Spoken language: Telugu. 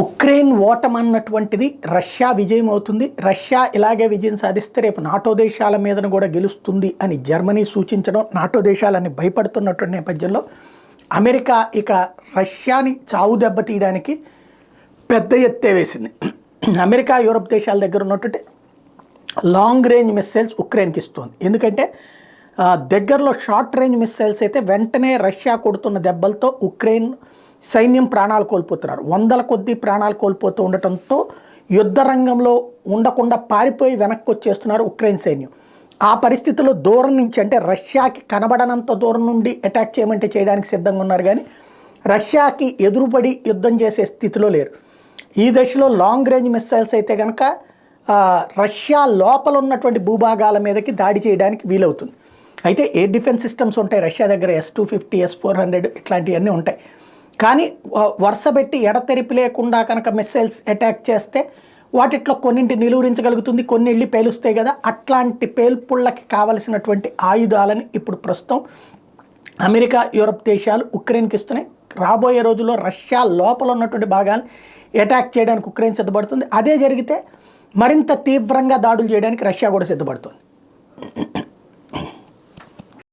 ఉక్రెయిన్ ఓటమన్నటువంటిది రష్యా విజయం అవుతుంది. రష్యా ఇలాగే విజయం సాధిస్తే రేపు నాటో దేశాల మీదను కూడా గెలుస్తుంది అని జర్మనీ సూచించడం, నాటో దేశాలన్నీ భయపడుతున్నటువంటి నేపథ్యంలో అమెరికా ఇక రష్యాని చావు దెబ్బతీయడానికి పెద్ద ఎత్తే వేసింది. అమెరికా యూరప్ దేశాల దగ్గర ఉన్నటువంటి లాంగ్ రేంజ్ మిస్సైల్స్ ఉక్రెయిన్కి ఇస్తుంది. ఎందుకంటే దగ్గరలో షార్ట్ రేంజ్ మిస్సైల్స్ అయితే వెంటనే రష్యా కొడుతున్న దెబ్బలతో ఉక్రెయిన్ సైన్యం ప్రాణాలు కోల్పోతున్నారు. వందల కొద్దీ ప్రాణాలు కోల్పోతూ ఉండటంతో యుద్ధ రంగంలో ఉండకుండా పారిపోయి వెనక్కి వచ్చేస్తున్నారు ఉక్రెయిన్ సైన్యం. ఆ పరిస్థితుల్లో దూరం నుంచి, అంటే రష్యాకి కనబడనంత దూరం నుండి అటాక్ చేయమంటే చేయడానికి సిద్ధంగా ఉన్నారు, కానీ రష్యాకి ఎదురుపడి యుద్ధం చేసే స్థితిలో లేరు. ఈ దశలో లాంగ్ రేంజ్ మిస్సైల్స్ అయితే కనుక రష్యా లోపల ఉన్నటువంటి భూభాగాల మీదకి దాడి చేయడానికి వీలవుతుంది. అయితే ఎయిర్ డిఫెన్స్ సిస్టమ్స్ ఉంటాయి రష్యా దగ్గర, S-250, S-400 ఇట్లాంటివన్నీ ఉంటాయి. కానీ వరుస పెట్టి ఎడతెరిపి లేకుండా కనుక మిస్సైల్స్ అటాక్ చేస్తే వాటిట్లో కొన్నింటి నిలువరించగలుగుతుంది, కొన్ని వెళ్ళి పేలుస్తాయి కదా. అట్లాంటి పేల్పుళ్ళకి కావలసినటువంటి ఆయుధాలని ఇప్పుడు ప్రస్తుతం అమెరికా యూరప్ దేశాలు ఉక్రెయిన్కి ఇస్తున్నాయి. రాబోయే రోజుల్లో రష్యా లోపల ఉన్నటువంటి భాగాన్ని అటాక్ చేయడానికి ఉక్రెయిన్ సిద్ధపడుతుంది. అదే జరిగితే మరింత తీవ్రంగా దాడులు చేయడానికి రష్యా కూడా సిద్ధపడుతుంది.